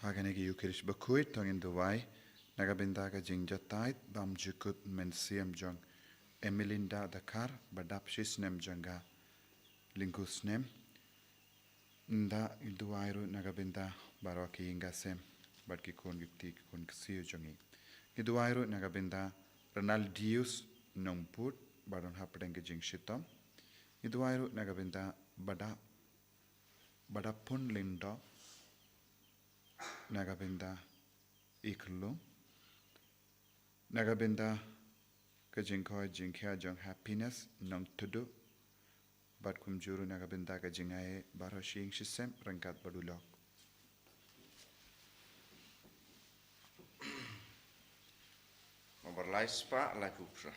Haganegi Yukirish Bakuit, Tongin Duwai, Nagabendaga Jingjatait, Bam Jukut Mensiam Jong, Emilinda Dakar, Badapshis Nem Janga, Lingus Nem, Nda Duwairu Nagabenda, Baraki Ingasem, Badki Kon Giptik Kon Ksio Jongi. Iduwairu Nagabenda, Ronaldius Nomput, Baron Hapadanga Jing Shitom, Iduwairu Nagabenda, Badapun Lindo, Nagabenda Iklu Nagabenda Kajinko Jinkya Jong Happiness Nong Tudu Bad Kumjuru Nagabenda Kajingae Barashing Shisem Rankat Badulok Overlay spa la kupra.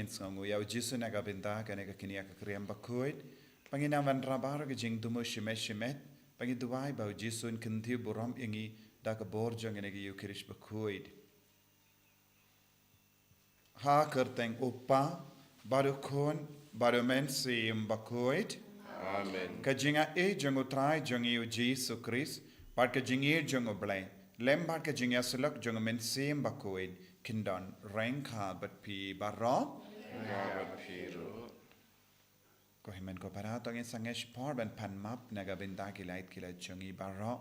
Songu yau jisu nagabenda kaneka kinia kakriam bakuit pangina van rabar ke jing dumo shimet pangi duai bau jisun kenthi buram ingi dak bor jang negi yukirish bakuit ha kerteng upa baru kon baru mensi bakuit Amen. ka jinga e jangu trai jangi yu jisu kris par ka jingi jangu blai lembar ka jinga selak jangu mensi bakuit kindon rengka bat pi barom Kohimen ko para tongin sangesh por ben pan map naga benda kilait kila chungi baro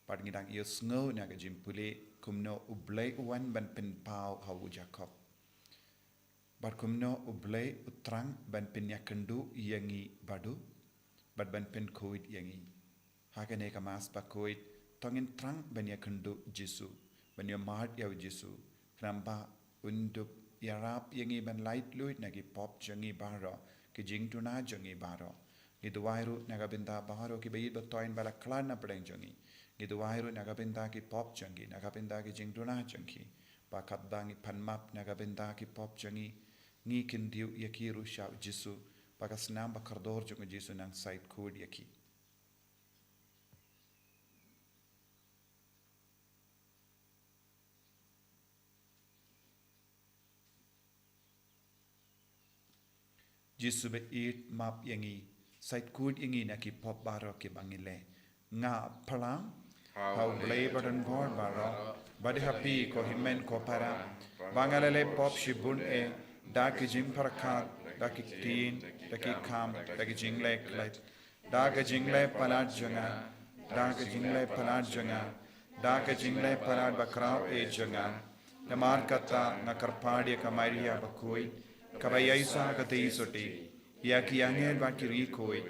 par ngidang iyo sngo naga jimpuli kumno ublay uwan ben pin pau hawu Jacob bar kumno ublay utrang ben pin yakendu yangi badu bar ben pin koid yangi hakane kamas ba koid tongin trang ben yakendu jisu ben yo mart yaw jisu kramba undup Yarap yangi ban light luit nagi pop jangi baro ki jing tuna jangi baro giduwairu nagabinda baro ki bayid batoin bala klan na pedeng jangi giduwairu nagabinda ki pop jangi nagabinda ki jing tuna jangi bakat dangi panmap nagabinda ki pop jangi ngi kindiu yakiru sha jisu bakas nam bakardor jangi jisu nang site code yaki Jisu be it map yangi site kud yangi na ki pop baro ki bangile nga palang how blay badan bor baro badi happy ko himen ko para bangalele pop shibun e da ki jim parakat da ki tin da ki kam da ki jingle klet da ki jingle palat janga da ki jingle palat janga da ki jingle palat bakrao e janga namar kata na karpadi kamaria bakoi Kabayaisa katei soti, yaki angel bakiri koi,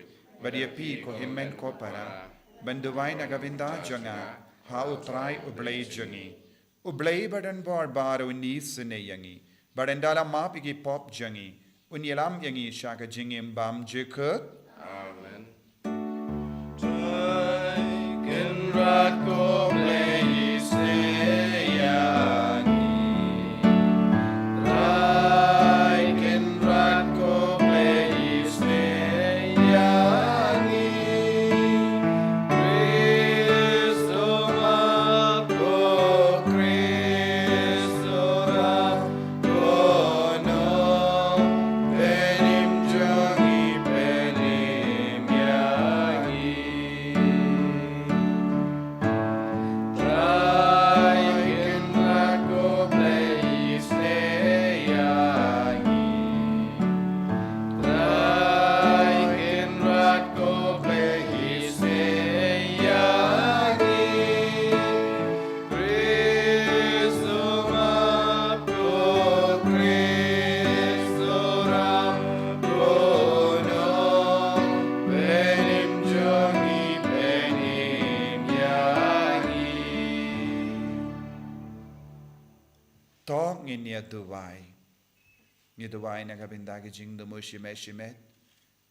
badiapi ko himen ko para, banduwai nagabinda janga, ha utrai ublay jangi, ublay badan bar baro ni sene yangi, badandala mapigi pop jangi, unyalam yangi shaka jingim bam jekut. Amen. tu vai na kabinda ki jing tu mo shimet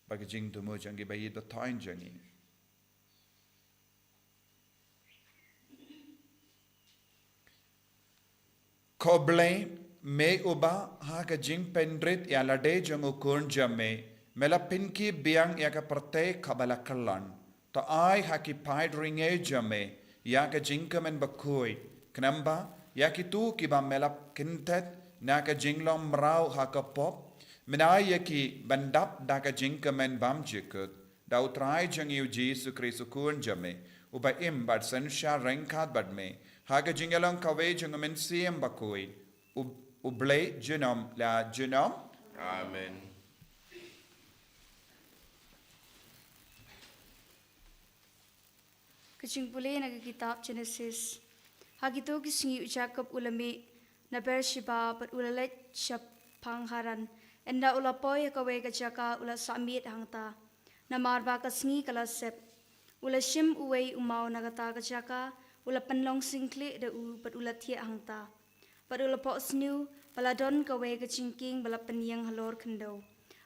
ba ki jing tu mo jangi ba yit ba toin jangi Koble me uba ha ka jing pendrit ya lade jang ukun jamme mela pinki biang ya ka prate kabala kalan to ai ha ki paid ringe jamme ya ka jing kamen bakoi knamba ya ki tu ki ba mela kintet na ka jing long mrau ha ka pop menai ya ki bandap da ka jing kamen bam jikut da utrai jang yu Jesu Kristu kun jamme uba im bad san sha rengkat bad me Haga jingalang kawe jangamen siem bakoi. Uble genom la genom. Amen. Kacing pulih naga kitab Genesis. Hagito kisingi Jacob ulami na Beersheba pat ulalet siya pangharan. Enda ulapoy kawe kajaka ula samit hangta. Na marba kasingi kalasep. Ula shim uway umaw nagata kajaka. Ula panlong singkli da pat ula tia hangta. Pat ula po sniu paladon kawe kacingking bala penyang halor kendo.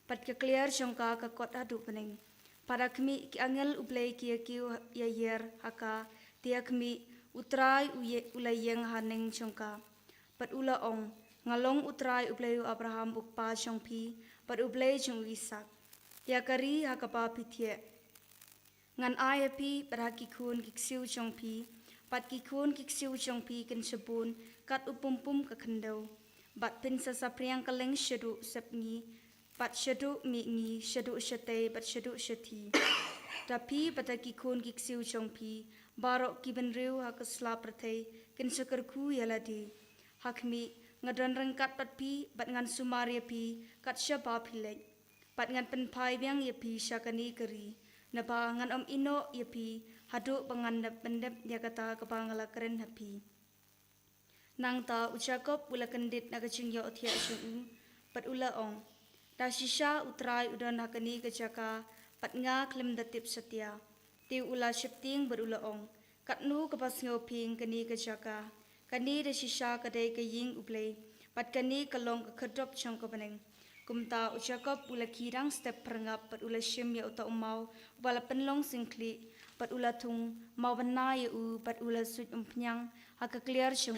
Pat kekliar syongka kakot hadu pening. Pada kami ki angel ublay kia kiu ya yer haka dia kami utrai ulayeng haneng syongka. Pat ula ong ngalong utrai ublay Abraham bukpa syongpi pat ublay syong Isak. Ya kari haka pa pitie. Ngan ayapi pat hakikun kiksiu syongpi. Pat kikun kiksiu syongpi ken sebun kat upumpum ke kendo. Bat pin sasapriang kaleng syadu sepngi. Pat syadu mi syadu syate pat syadu syati. Tapi pat kikun kiksiu syongpi barok kibenriu hakasla pratay ken sekerku yaladi. Hakmi ngadon rengkat pat pi bat ngan sumaria pi kat syaba pilek. Pat ngan penpai biang yapi syakani keri. Napa ngan ino yapi haduk pengandap pendep dia kata kepangala keren hapi. Nang ta Jacob ula kendit na kacing yo othia syung pat ula ong. Da shisha utrai udan hakani kajaka pat nga klem datip setia. Ti ula shifting berula ong. Katnu kapas ngoping kani kajaka. Kani da shisha kadai kaying uplay. Pat kani kalong kedop syong kepeneng. Kumta Jacob ula kirang step perengap pat ula shim ya uta umau wala penlong singkli. Pat ula tung mau benai pat ula sut umpenyang haka clear syong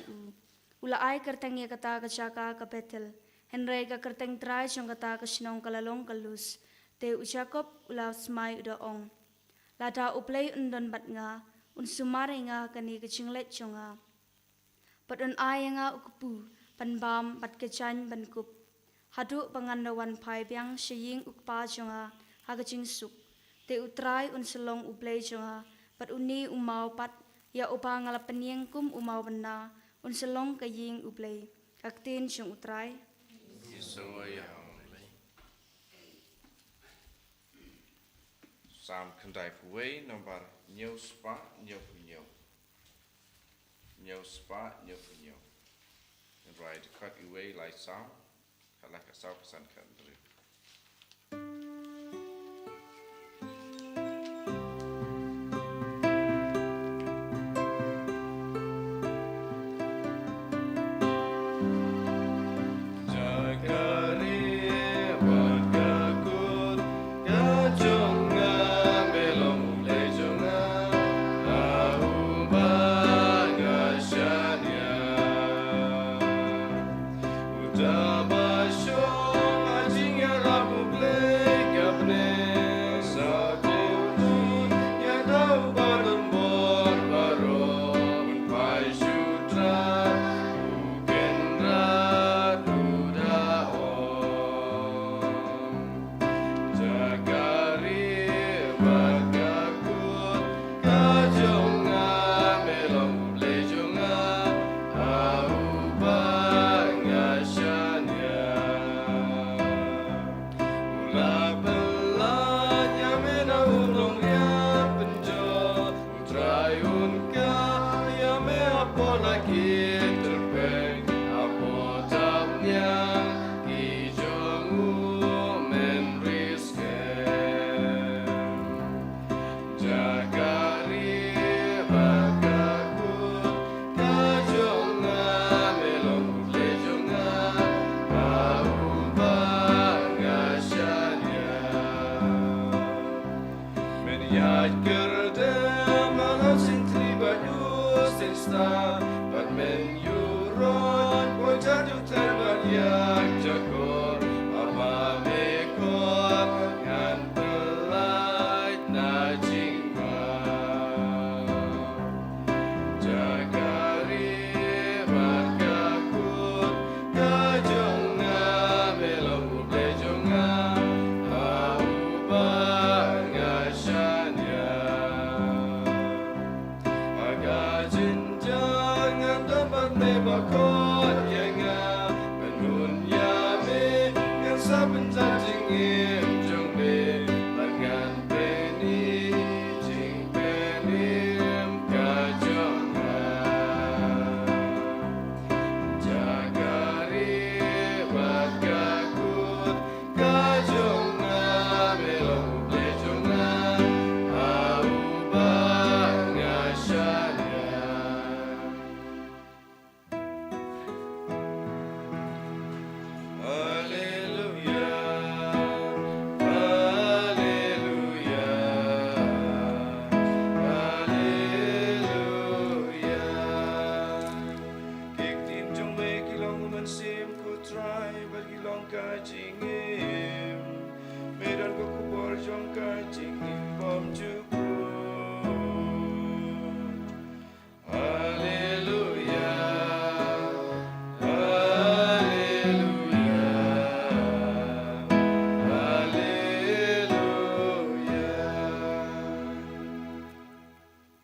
ula ai kerteng ya kata kajaka ka betel henry ka kerteng trai syong kata kasinong kalalong kalus te Jacob ula smai uda ong lada uplay undon bat nga unsumare nga kani kachinglet syonga pat un ai nga ukupu panbam pat kachan bankup hadu pangandawan pai biang sying ukpa syonga haka chingsuk te utrai unselong uplay jonga pat uni umau pat ya upa ngala penyeng kum umau benda unselong kaying uplay kaktin syong utrai Sam kendai puwe nomor nhiều spa nhiều punyo. Nhiều spa nhiều punyo. Right cut away like sound. Kalaka sao kesan kandri. Play Jag gurde man har sin triba just en stad. But men you run, what you tell but jag går. Abba me kor, and the light na jingma. Jagari barkakut, kajonga melong blejonga.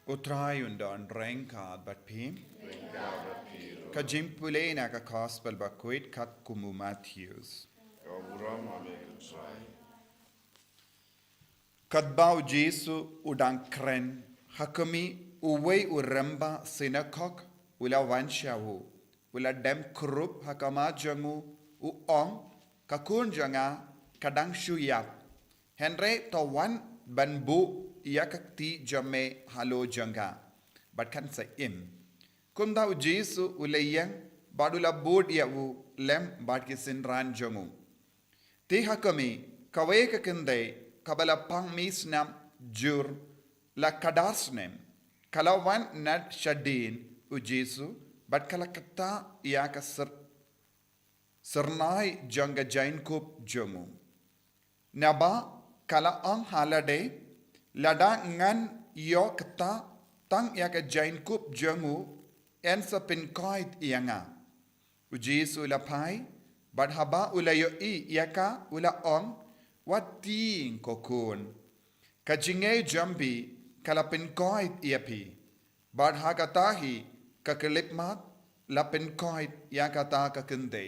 Utrai under en renkad bat pim. Kajimpule na ka gospel ba kuit kat kumu Matthews. Kadbau Jesu udang kren hakami uwei uramba sinakok ula wanshawu ula dem krup hakama jangu uong kakun janga kadang shuyap henre to wan banbu yakakti jame halo janga batkan sa im kumdau Jesu ulayang badula bod yawu lem batki sinran jangu ti hakami kawe kakinde kabala pang misnam jur la kadasnem kalawan nad shadin u Jesu bat kala kata ya ka sernai janga jain kup jomu naba kala ang halade lada ngan yo kata tang ya ka jain kup jomu en sa pinkoit ianga u Jesu la pai bat haba ulayo I yaka ula ong wating kokun kajingay jambi kalapin koit iapi bad hakatahi kakalipmat lapin koit yakata kakende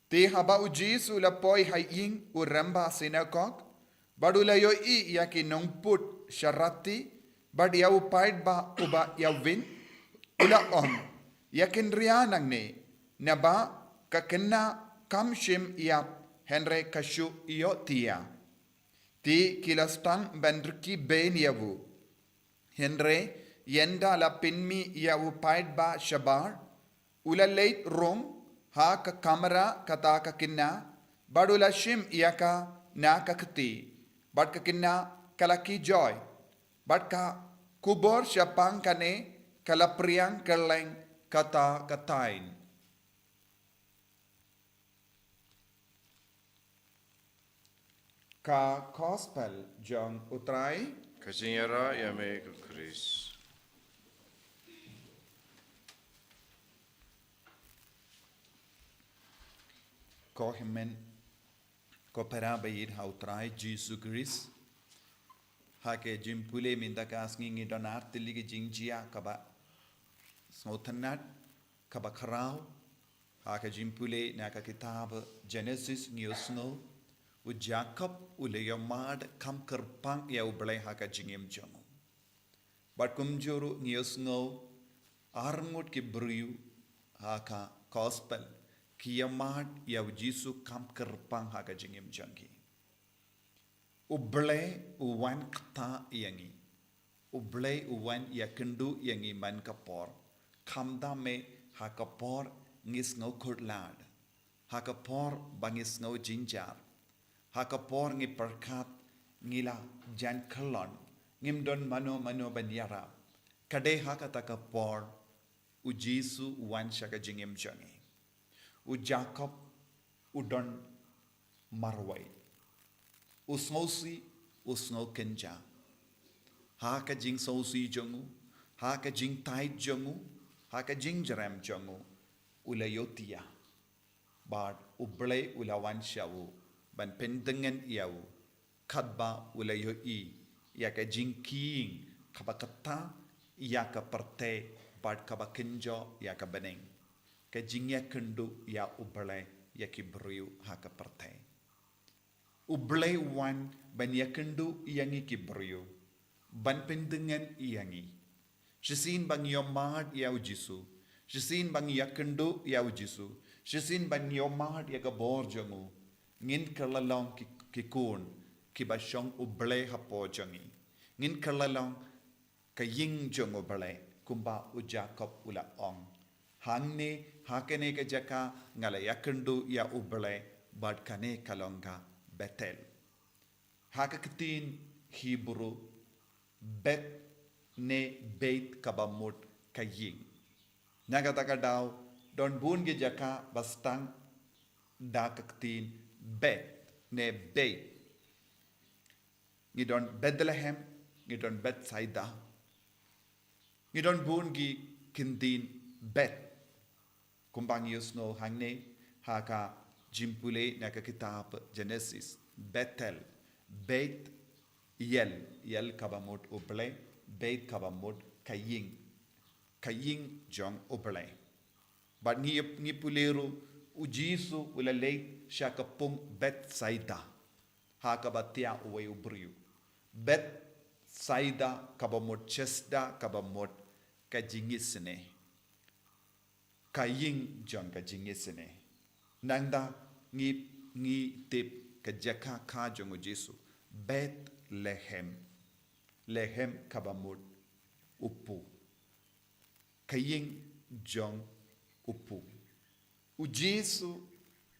ti haba u Jesu la poi haying uramba sinakok badulayo I yaki nongput sharati bad yaw paid ba uba yawin ula om yakin rianang ne naba kakena kamshim yap Henry kashu iyo tia. Ti kilastang bandriki ben yawu. Henry yenda la pinmi yawu paid ba shabar. Ula late room ha ka kamera kata ka kinna. Badula shim iyaka na kakti. Bad ka kinna kalaki joy. Bad ka kubor syapang kane kalapriang kerleng kata katain. Ka gospel John utrai Kajinyara yame kukris. ko himen ko parabayid ha utrai Jesus Christ ha ke jimpule minda kas ngi donar tiligi jingjia kaba snothanat kaba kharau ha ke jimpule na ka kitab Genesis ngiosno u Jacob u leyamad kam kerpang ya u belai haka jingim jamu bat kumjuru ngiosno arngut ki briu haka gospel kiyamad ya u Jesu kam kerpang haka jingim jangi u belai u wan kata yangi u belai u wan yakendu yangi man kapor kamda me haka por ngis ngau kurlad haka por bangis ngau jinjar Hakapor ngi perkat ngila jan khalon ngim don mano banyara kade hakataka por u Jesu wan shaka jingim jangi u Jacob u don marwai u snow kenja haka jing sosi jangu haka jing tai jangu haka jing jaram jangu ulayotia bad ublay ulawan shawu ban pendengan iau kadba ulayo i yaka jingking kabakata yaka parte bad kabakenjo yaka beneng ka jingya kendu ya ublay yaki briu haka parte ublay wan ban yakendu yangi kibriu ban pendengan iyangi Shisin bang yomad yau Jisu Shisin bang yakendu yau Jisu Shisin bang yomad yaga borjangu ngin kalalong kikun kibashong uble hapo jangi ngin kalalong kaying jong uble kumba u Jacob ula ong hangne hakene ka jaka ngala yakendu ya uble bad kane kalonga Betel hakakitin Hebrew bet ne beit kabamut kaying nagataka daw don bun ge jaka bastang dakaktin bet ne beit ngi don Bethlehem ngi don Bethsaida ngi don bun gi kindin bet kumbang yusno hangne haka jimpule naka kitab Genesis Bethel beit yel kabamut uble beit kabamut kaying jong uble but ni puleru u Jesu ula leit shakapung Bethsaida hakabatia uwe ubriu Bethsaida kabamut chesda kabamut kajingisne kaying jong kajingisne nanda ngi tip kajaka ka jong Jesu Bethlehem lehem kabamut upu kaying jong upu u Jesu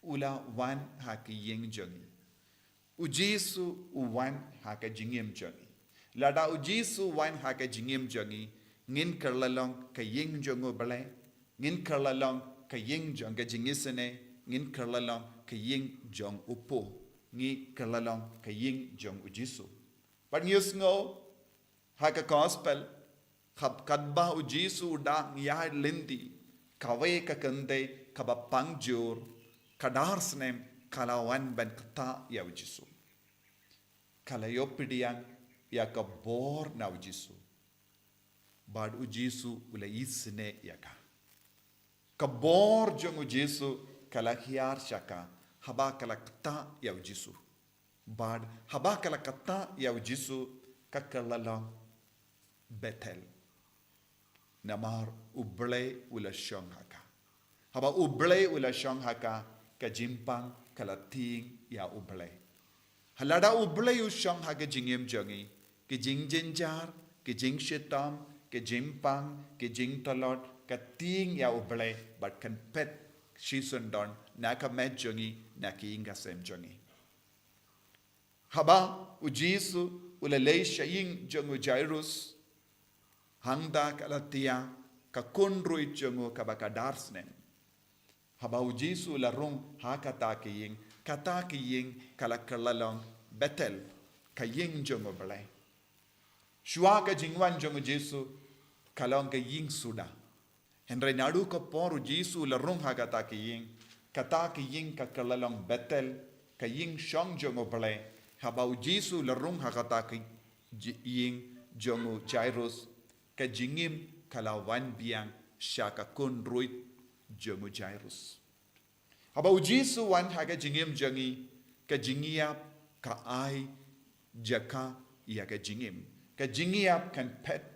ula wan hakiyeng jongi u Jesu wan haka jingim jongi lada u Jesu wan haka jingim jongi ngin kerlalong kayeng jongo bale ngin kerlalong kayeng jong ka jingisene ngin kerlalong kayeng jong upu ngi kerlalong kayeng jong u Jesu but news ngo haka gospel khab kadba u Jesu da ya lindi kawe ka kande kaba pangjur kadar snem kalawan ban kata ya u Jesu kala yopidian ya ka bor na u Jesu bad u Jesu ula isne ya ka bor jong u Jesu kala hiar shaka haba kala kata ya u Jesu bad haba kala kata ya u Jesu kakalala Betel namar uble ula shong haka haba uble ula shong haka ka jimpang kalating ya uble halada uble u shong haka jingim jongi ki jing jinjar ki jing shitam ki jimpang ki jing talot ka ting ya uble but kan pet shisundon naka met jongi naki inga sem jongi haba u Jesu ula lei shaying jongu Jairus hangda kalatia ka kunrui jongu kabaka darsnen haba u Jesu la rung hakata kiying kata kiying kala kalalong Betel kaying jongu bale shua ka jingwan jongu Jesu kalong kaying suda henry nadu ka poru Jesu la rung hakata kiying kata kiying ka kalalong Betel kaying shong jongu bale haba u Jesu la rung hakata kiying jongu Jairus ka jingim kalawan biang shaka kunruit jongu Jairus haba u Jesu wan haga jingim jongi ka jingiap ka ai jaka ya ka jingiap kan pet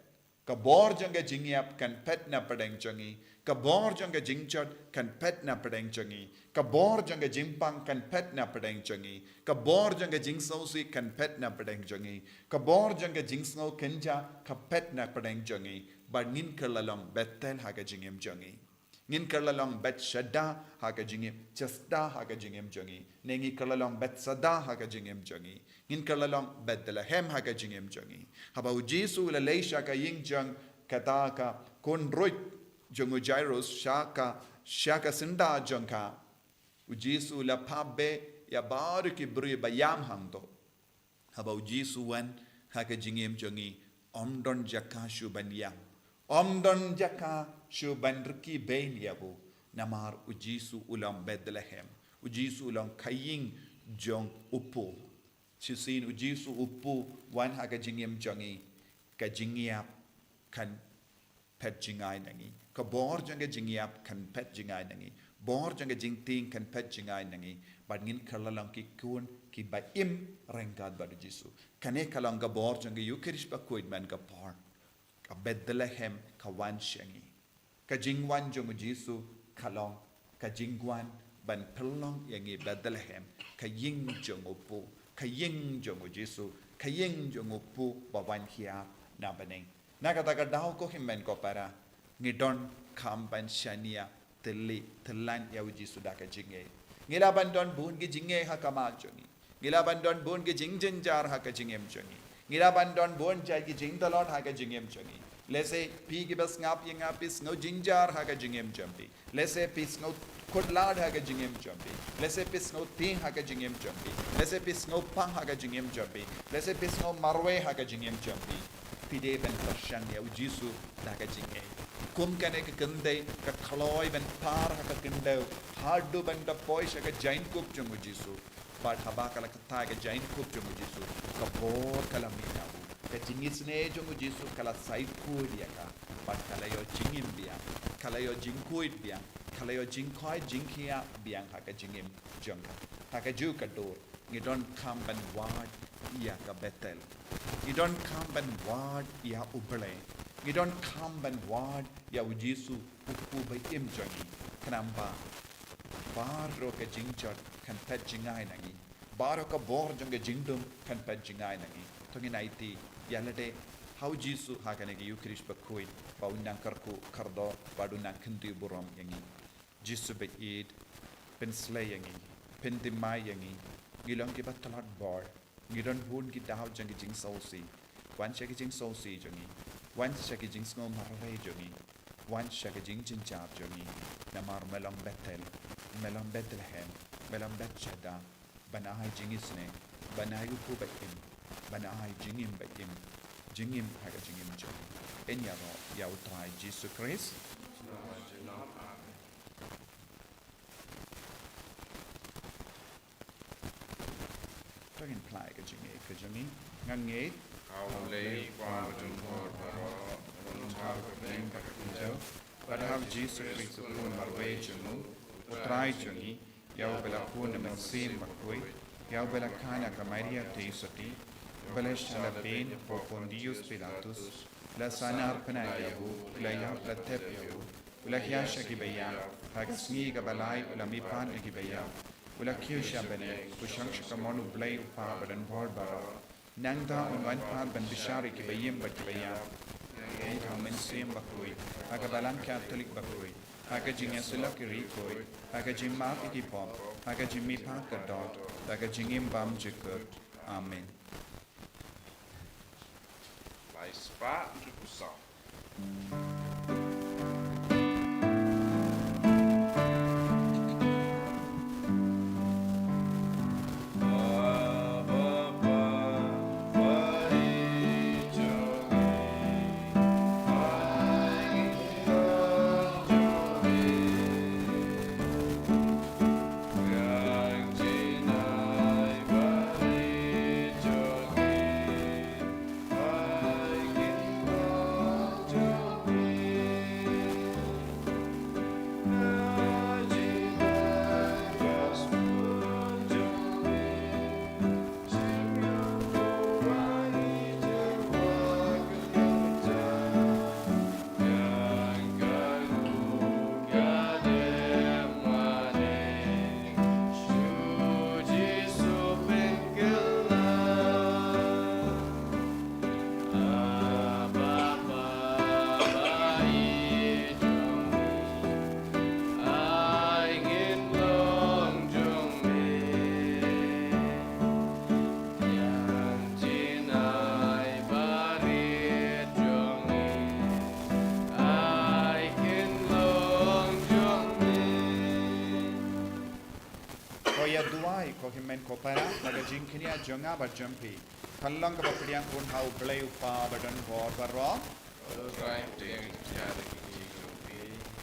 ka bor janga jingiap kan pet na padang jongi ka bor janga jingchot kan pet na padang jongi ka bor janga jimpang kan pet na padang jongi ka bor janga jingsausi kan pet na padang jongi ka bor janga jingsno kenja ka pet na padang jongi but nin kalalong Betel haga jingim jongi ngin kerlalong bet shada haga jingim chasta haga jingim jongi nengi kerlalong bet sada haga jingim jongi ngin kerlalong Bethlehem haga jingim jongi haba ujisu la leisha ka ying jong kataka kon roit jongu Jairus shaka sinda jongka ujisu la pabe ya baru ki bri bayam hangto haba ujisu wan haga jingim jongi omdon jaka shuban yang omdon jaka shuban riki bain yabu namar ujisu ulam Bethlehem ujisu ulam kaying jong upu chisin ujisu upu wan haga jingim jongi ka jingiap kan pet jingai nangi ka bor janga jingiap kan pet jingai nangi bor janga jingting kan pet jingai nangi bad ngin kalalang ki kun ki ba im rengkat bad jisu kane kalang ga bor janga yukirish ba koid man ka par ka Bethlehem ka wan shangi ka jingwan jong jisu kalong ka jingwan ban pelong yangi Bethlehem ka ying jong upu ka ying jong jisu ka ying jong upu ba wan hia na baneng nakataka daw ko himmen ko para ngidon kamban shania teli telan ya uji sudah ka jinge ngila bandon bun gi jinge ha kama jongi ngila bandon bun gi jingjin jar ha ka jingem jongi ngila bandon bun jai gi jing dalon ha ka jingem jongi lese pi gi bas ngap yang apis ngo jingjar ha ka jingem jombi lese pis ngo kodlad ha ka jingem jombi lese pis ngo ting ha ka jingem jombi lese pis ngo pang ha ka jingem jombi lese pis ngo marwe ha ka jingem jombi pide ben pershan ya ujisu daga jinge kum kane ke gende ka khloi ben par ha ka kindau hardu ben da poisha ka jain kup jung ujisu but haba kala ka ta ka jain kup jung ujisu ka bor kala mina bu ka jingis ne jung ujisu kala side ku dia ka but kala yo jingim dia kala yo jingkuit dia kala yo jingkoi jingkia biang ha ka jingim jung ha ka ju ka do you don't come and ward ya ka Bethel you don't come and ward ya ubale you don't come and ward ya ujisu upu ba im jongi kanamba baro ka jingchot kan pet jingai nangi baro ka bor jonga jingdum kan pet jingai nangi tongi naiti yalade how jisu hakane ki yukrish ba koi ba unang karku kardo ba dunang kendi burom yangi jisu be id pen slay yangi pen dimai yangi ngilong ki batalat bar ngidon bun ki daw jang jing sausi wan shaki jing sausi jongi wan shaki jing sngo marwe jongi wan shaki jing jin chap jongi namar melong Bethel melong Bethlehem melong Bethshada banai jingisne banai ku bakim banai jingim bakim jingim haga jingim jongi enyaro ya utrai Jesus Christ Tagin plai ka jingi ngang nge How lay qua jung hor baro run chao ka beng ka jo but have Jesus Christ upon my way junu utrai jungi yau bela pun men sim makoi yau bela kana ka Maria te soti bela shala ben profundius Pilatus la sana arpana yabu la ya la tep yabu la hiasha ki bayan hagsni ka balai la mi pan ki bayan ula kiusha bene kushang shakamonu blay upa badan bhor bara nangda unwan pa ban bishari ki bayim ba ki bayan enta men sim bakoi aga balam catholic bakoi aga jinga sula ki rikoi aga jimma ki pop aga jimmi pa ka dot aga jingim bam jikut amen Lai spa jukusa men kopara laga jingkinia jonga ba jampi kallang ka padiang kun hau blai upa badan bor baro Try to get the key.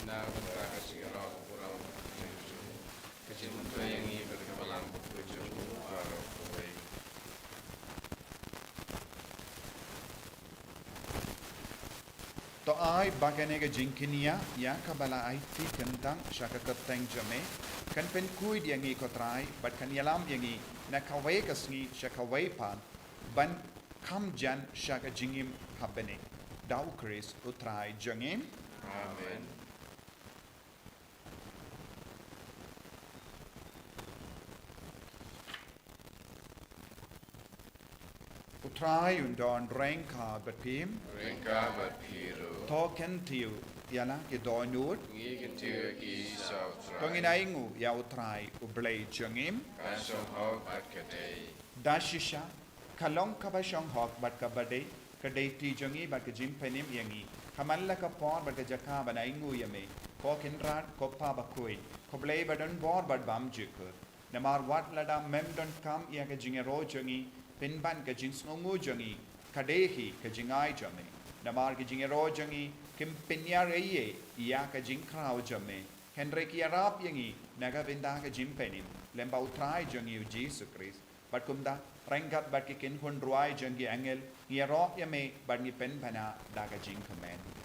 Now, to ai bagane ga jingkinia ya kabala ai ti kentang shaka kateng jame kan pen kui diangi ko trai bat kan yalam yangi na kawe kasngi shaka wai pan ban kam jan shaka jingim habene dau kris utrai jangim Amen. utrai undon renka bat pim Rinka but Piru. to ken tiu yala ke do nut Gigan to Gi South. tongin aingu ya utrai u blai jangim Passion Hog at Kaday. dashisha kalong kabashong hok bat kabade kadai ti jangi bat ka jim penim yangi kamalla ka pon bat ka jaka ban aingu yame ko kinran ko pa bakoi ko blai badan bor bat bam jikur namar wat lada mem don kam ya ka jingero jangi pinban ka jing snongu jangi kadehi ka jingai jame namar ka jingero jangi kim pinya reye ya ka jing krau jame henry ki arab yangi naga binda ka jim penim lemba utrai jangi u Jesus Christ bat kumda rengkat bat ki kin hun ruai jangi angel ngia ro yame bat ngi pen pana daga jing kamen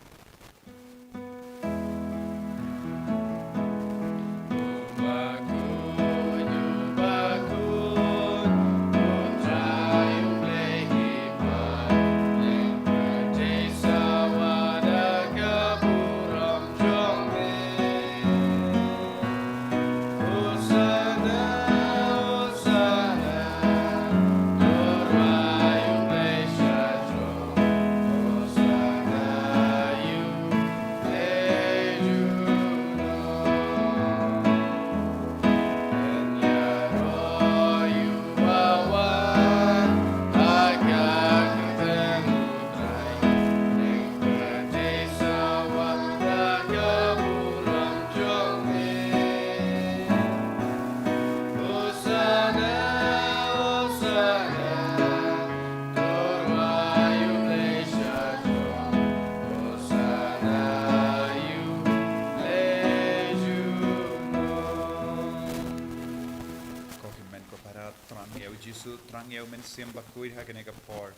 Jisu trang yau men sim bakui ha kene ka por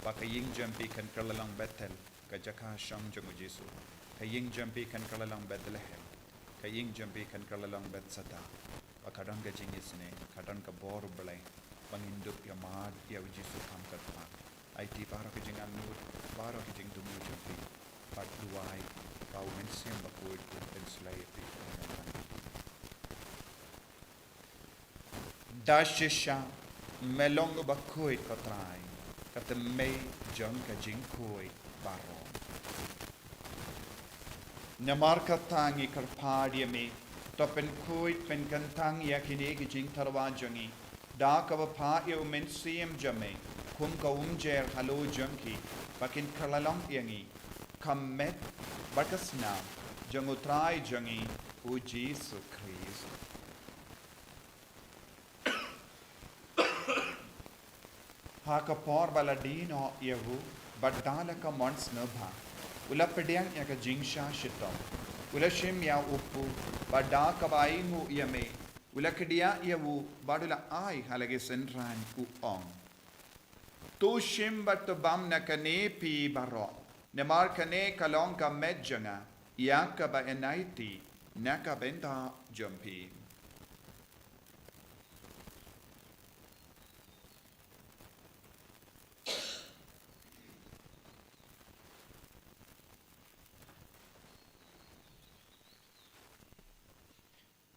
bakaying jampi kan kalalang Bethel ka jaka shang jangu Jisu kaying jampi kan kalalang Bethlehem kaying jampi kan kalalang Bethsata bakadang ka jingisne kadang ka bor belai bangindup ya mad ya Jisu kam ka pa IT para ka jingang nut para ka jing dumu jampi pat duai kau men sim bakui pen slay pi dashisha melong bakoi katrai kata mei jang ka jingkoi baron namar katangi karpadi me topen koi pen kantang ya kine ki jing tarwa jangi da ka pa yo men sim jame kum ka umjer halo jangi bakin kalalang yangi kammet bakasna jangutrai jangi o Jesus Christ haka por baladino yehu badala ka mons nabha ula pediang ya ka jingsha shitam ula shim ya upu bada ka baingu yame ula kedia yehu badula ai halage senran u ong to shim bat bam na kane pi baro nemar kane kalong ka medjanga ya ka ba enaiti naka benda jumpi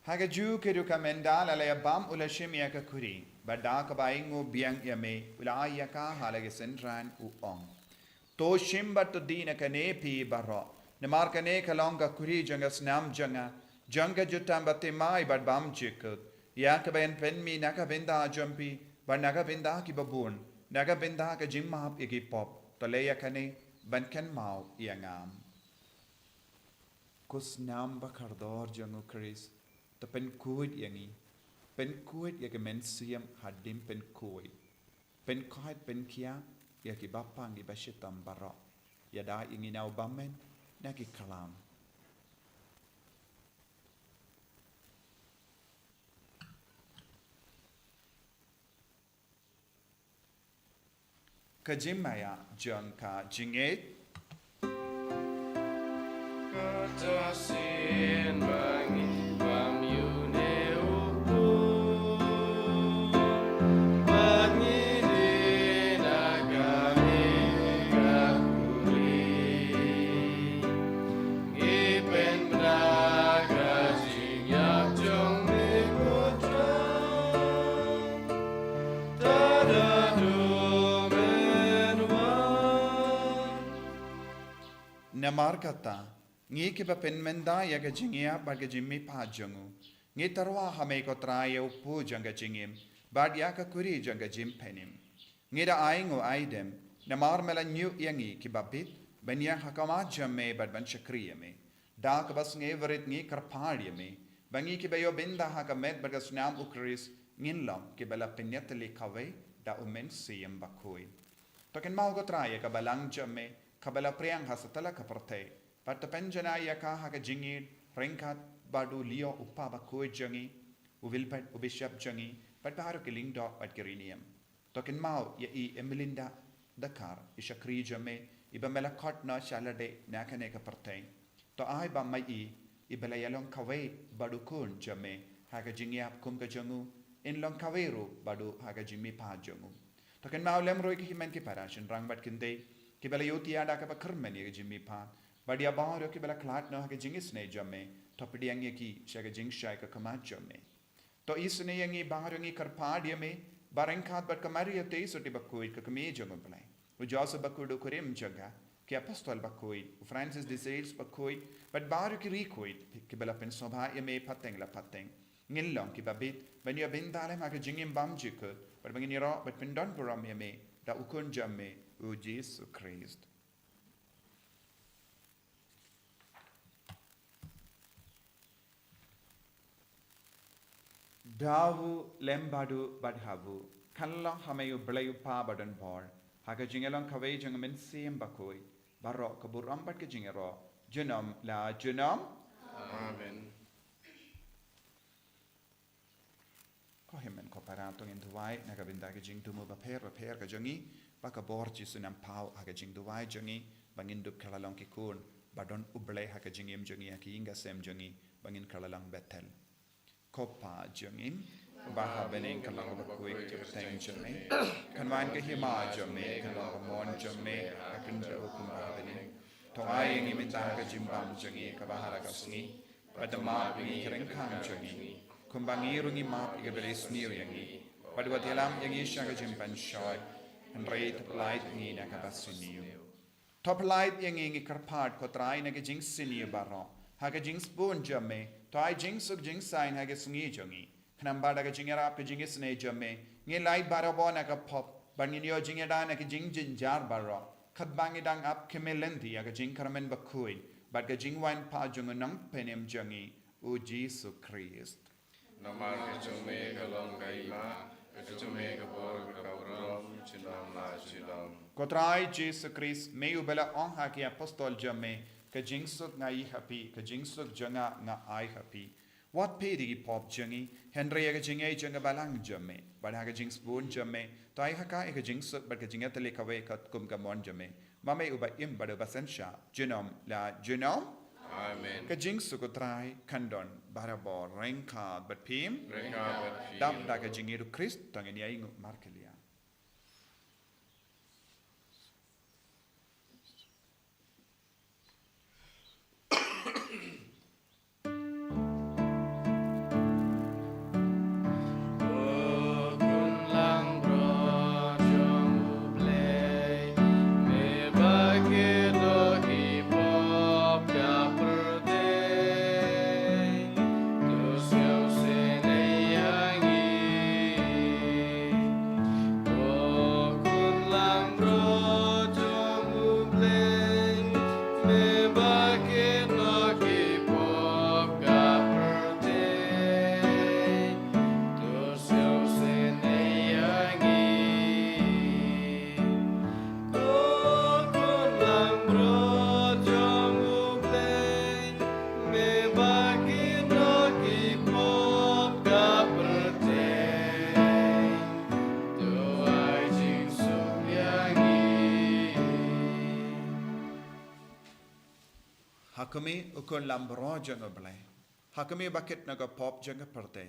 Haga ju kedu ka mendal ala ya bam ula shim ya ka kuri bada ka baingu biang ya me ula ya ka halage sentran u ong to shim bat dina ka ne pi baro ne mar ka ne ka long ka kuri janga snam janga jutam batte mai bad bam chikut ya ka ben pen mi na ka benda jampi ba na ka benda ki babun na ka benda ka jim map ya ki pop to le ya ka ne ban kan mau ya ngam kus nam ba kardor jangu Chris Tapen kuid yangi เป็นคุยอยากเมนเสียมหัดดิมเป็นคุยเป็นคอยเป็นเคียอยากบับปังกิบัชตัมบาระอย่าได้อิงินเอาบัมเมนนักกิคลามกะจิมมายาจังกะจิงเอต Katasin mangibam yuneuku Pangidin agami kakuri Ngipen menaga jinyak jong mikutrang Tadadu menwan Namar kata ngi ke ba pen menda ya ga jingia ba ga jimmi pa jangu ngi tarwa hame ko traye upu janga jingim ba ya ka kuri janga jim penim ngi da aingo aidem namar mela nyu yangi ki ba bit ben ya hakama jamme ba ban chakriye me da ka bas ngi verit ngi karpaliye me bangi ki ba yo binda ha ka met ba ga snam ukris ngin lam ki ba la penyat le kawe da umen siyem ba koi to ken mau ko traye ka balang jamme ka bala priang hasatala ka porte But penjana yaka haga jingid ringkat badu lio uppa ba koi jangi uvilpat ubishap jangi but baharu kiling do at kirinium token mau ya I emilinda dakar ishakri jame iba mela kot na shalade nakane ka pertain to ai ba mai ibela yalong kawe badu kun jame haga jingiap kum ka jangu in long kaweru badu haga jimi pa jangu token mau lemroi ki himen ki parashin rang bat kinde kibela yoti ada ka ba kermeni jimi pa Badia bahar ki bela klat no hake jingis ne jamme topidi yangi ki shaga jing shai ka kamat jamme to isne yangi bahar yangi karpad yame barengkat bat kamari te soti bakoi ka kame jamme blai u jasa bakudo kurim jaga ki apostol bakoi u Francis de Sales bakoi bat bahar ki rikoi ki bela pen sobha yame pateng la pateng ngillong ki babit banya bindale ma ka jingim bam jikut bat bangini ro bat pendon buram yame da ukun jamme u Jesus Christ Davu lembadu badhavu kanla hameyu blayu pa badan bor haga jingelong kawe jangamen siem bakoi barok kaburam bat ke jingero junam la junam Amen ko hemen ko paratong in duwai naga binda ke jing tumu ba per ka jangi baka borchi sunam pau haga jing duwai jangi bangin dup kalalong ki kun badon ublay haga jingim jangi aki inga sem jangi bangin kalalang betel Kopa jungin baha bening kalang bakui kipteng jame kanwan ke hima jame kalang mon jame akan jauh kumba bening tongai yang imitah ke jimbam jungi kabahara kasni padama bingi kereng kang jungi kumbangi rungi map ke belis niu yangi padwa telam yangi syaga jimpan shoy and rate light ni na kabasiniu top light yangi ngi karpat kotrai na ke jing siniu baro haga jing spoon jame to ai jing suk jing sign haga sungi jongi khnam bada ga jingera pe jing isne jame nge lai barabo na ka pop bangin yo jingeda na ke jing jin jar baro khat bangi dang up kemelendi aga jing karmen bakui bad ga jing wan pa jung nang penem jongi u Jesus Christ Namar kecume kalong kaima kecume kabor kabrom chinam la chinam kotrai Jesus Christ me u bela on ha ki apostol jame ka jing suk ngai happy ka jing suk janga nga ai happy what pe di pop jangi henry ga jing ai janga balang jame bad ha ga jing spoon jame tai ha ka ga jing suk bad ga jing atale ka we ka kum ka mon jame mame u ba im bad ba sensha genom la genom Amen ka jing suk trai kandon barabo renka bat pim Reka bat fi dam da ga jing iru Christ tangeni ai ngu markelia Hakami ukun lambro janga blai. Hakami bucket naga pop janga perte.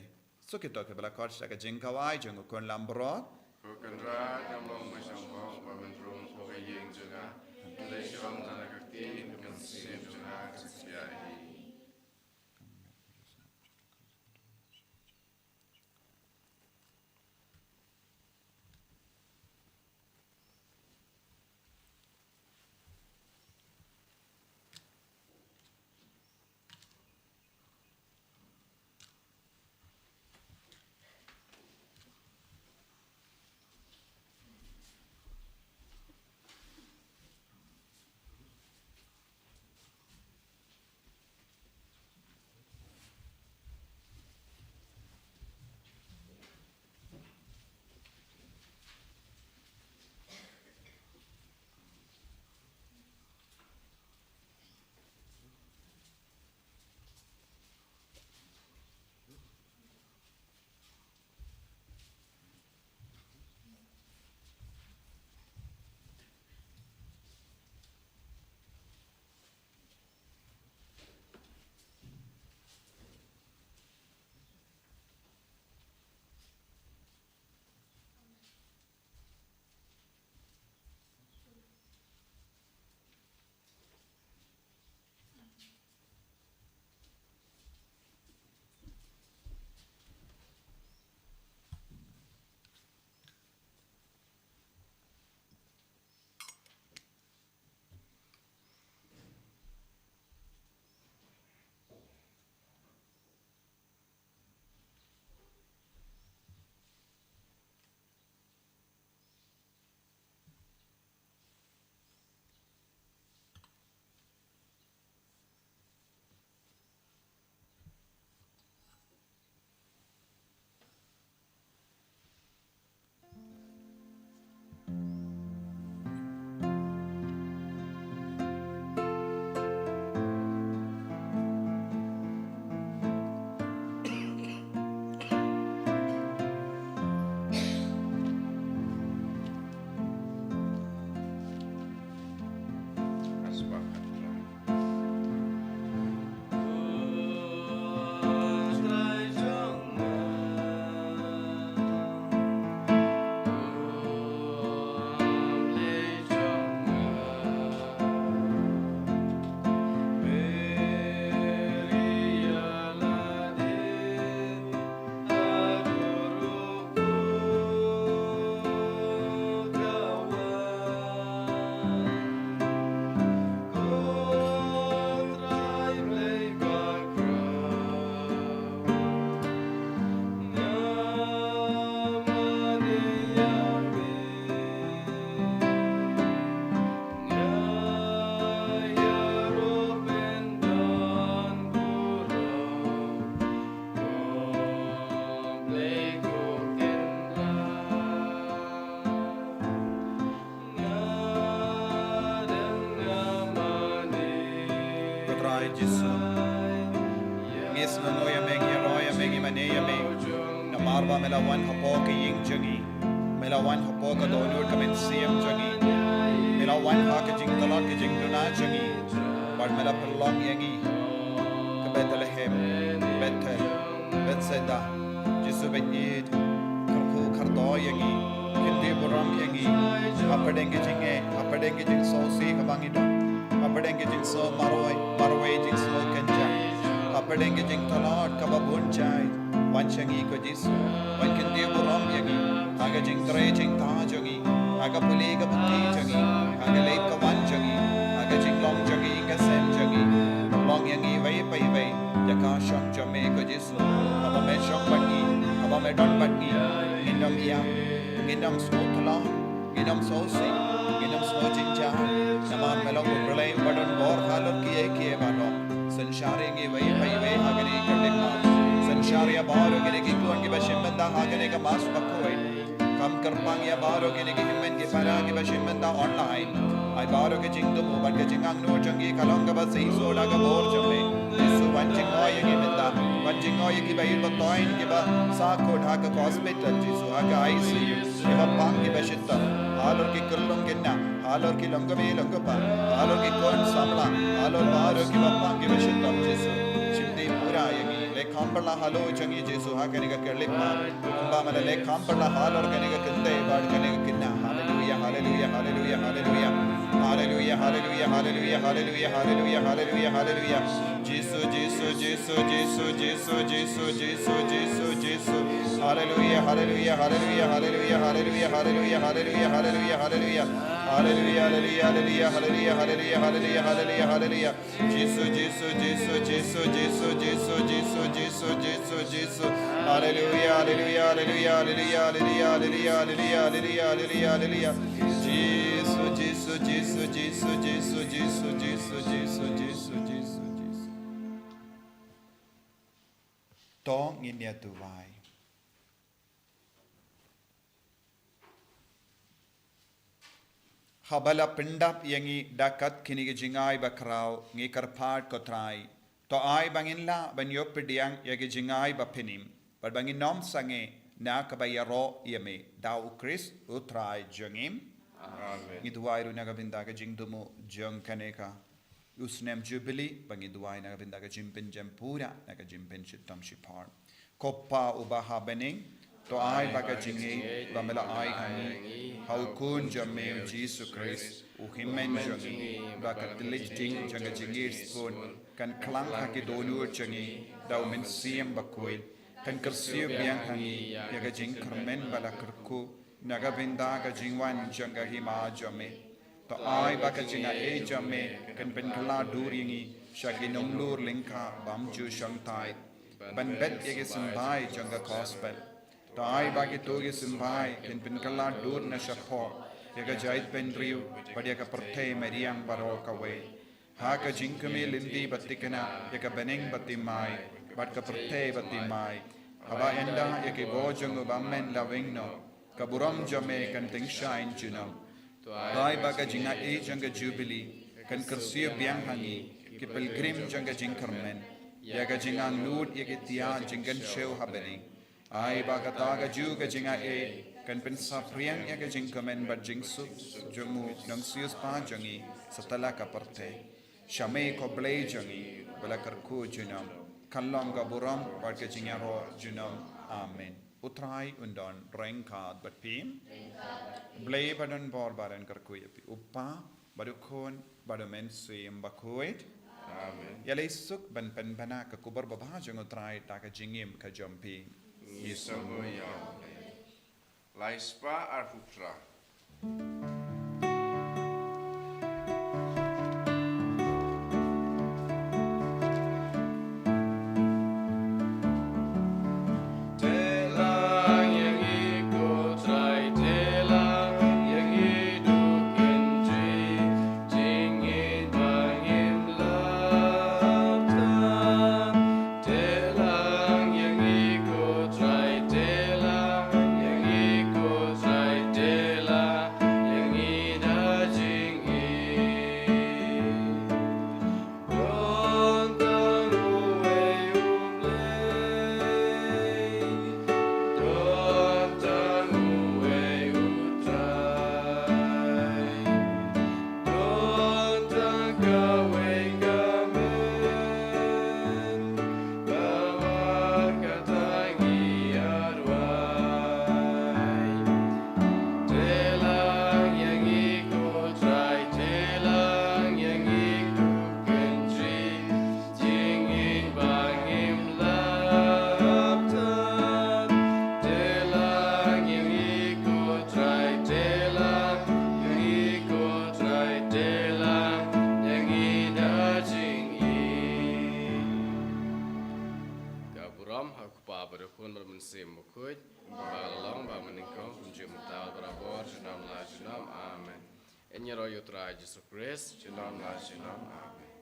So kita ke bala coach naga jingkawai janga ukun lambro. Kukandra kamlong masyambong pamendrum pokayeng juga. Tulay siyong tanagakti kansim juga kasiyai. Jisu. Ngis na noya mengi roya mengi maneya mengi. Na marwa melawan hapo ke ying jagi. Melawan hapo ka donur kamen siyam jagi. Melawan ha ke jing talak ke jing duna jagi. Bar mela perlong yangi. Ke Bethlehem, Bethel, Bethsaida. Jisu benyid. Karku kardo yangi. Kindi buram yangi. Apadenge jing sosi kabangidon. Apadenge jing so marway jing so kenja. Apadenge jing talad kababunjay. Wanchangi ko Jisu. Wankindi buram yangi. Aga jing tre jing ta jangi. Aga puli ka bukti jangi. Aga late ka wan jangi. Aga jing long jangi ka sem jangi. Long yangi vay. Yaka shang jame ko Jisu. Aba me shang bagi. Aba me don bagi. Indam iya. Indam so talad. Indam so sing. Indam so jinja. Naman melang ulay badon bor halor kiye bano. Sanshari vay agani kadema. Sanshari baro gine ki kuan ki bashimanda agane ka mas pakoy. Kam karpang ya baro gine ki himmen ki para ki bashimanda online. Ay baro ke jing dumu ban ke jingang no jangi kalong ka basi so daga bor jame. Yesu wanjing oy ki menda. Wanjing oy ki bayil batoin ki ba sa ko dhaka hospital Jesu aga ICU. Eva pang ki bashita. Halor ki kullong kinna. Alor ki longgame longgapa. Alor ki kon samla. Alor baro ki bappa ki beshitam Jesu. Chimdi pura yangi. Le kampala halo changi Jesu ha kaniga kerlipa. Umba mala le kampala halor kaniga kinte bad kaniga kinna. Hallelujah, hallelujah, hallelujah, hallelujah. Hallelujah, hallelujah, hallelujah, hallelujah, hallelujah, hallelujah, hallelujah. Jesus, Jesus, Jesus, Jesus, Jesus, Jesus, Jesus, Jesus, Jesus. Hallelujah, hallelujah, hallelujah, hallelujah, hallelujah, hallelujah, hallelujah, hallelujah, hallelujah. Hallelujah, hallelujah, hallelujah, hallelujah, hallelujah, hallelujah, hallelujah. Jesus, Jesus, Jesus, Jesus, Jesus, Jesus, Jesus, Jesus, Jesus, Jesus. Hallelujah, hallelujah, hallelujah, hallelujah, hallelujah, hallelujah, hallelujah, hallelujah, hallelujah. Jesus, Jesus, Jesus, Jesus, Jesus, Jesus, Jesus, Jesus, Jesus, Jesus. Tong inya tuwai. Habala pendap yangi dakat kini jingai bakrau ngi karpat kotrai. To ai bangin la banyop pediang yagi jingai bapinim. But bangin nom sange na kabayaro yame. Dau Chris utrai jangim. Amen. Ngiduai ru nagabinda ka jingdumo jang kaneka. Usnem jubilee bangiduai nagabinda ka jimpin jampura naga jimpin shitam shipar. Koppa ubaha bening. To ai baga jingi bamela ai hangi. Haukun jamme Jesus Christ uhimen jangi bakatilit jing janga jingir spoon kan klang haki donur jangi dau men siem bakuil kan kersiu biang hangi yaga jing kermen bala kerku naga binda ga jingwan janga hima jamme to ai baka jinga e jamme kan ben kala duringi shaki nomlur lingka bamju shangtai ban bet yage simbai janga gospel Tai bagi togi simbai ken pinkala dur na shapo yaga jait pen riu padia ka perthe meriang baro kawe ha ka jinkame lindi batikana yaga beneng batimai bat ka perthe batimai haba enda yake bojang bammen lawingno ka buram jame kan ting shine juno tai baga jinga e janga jubilee kan kersiu biang hangi ki pilgrim janga jinkarmen yaga jingang lud yake tia jingan show habeni ai bagataga juga jinga e kan pensa priang ya ka jing komen ba jing su jumu nang sius pa jangi satala ka parte shame ko ble jangi bala karku junam kallong ga buram ba ka jinga ro junam amen utrai undon rengka bat pim ble badan bor baran karku yapi uppa badukon badamen sim bakuit amen ya lesuk ban pen bana ka kubar babha jang utrai ta ka jingim ka jompi Yesomo yam. Laispa arfupra. En je roi utrai Jesus Christ. Shalom la shalom. Amen.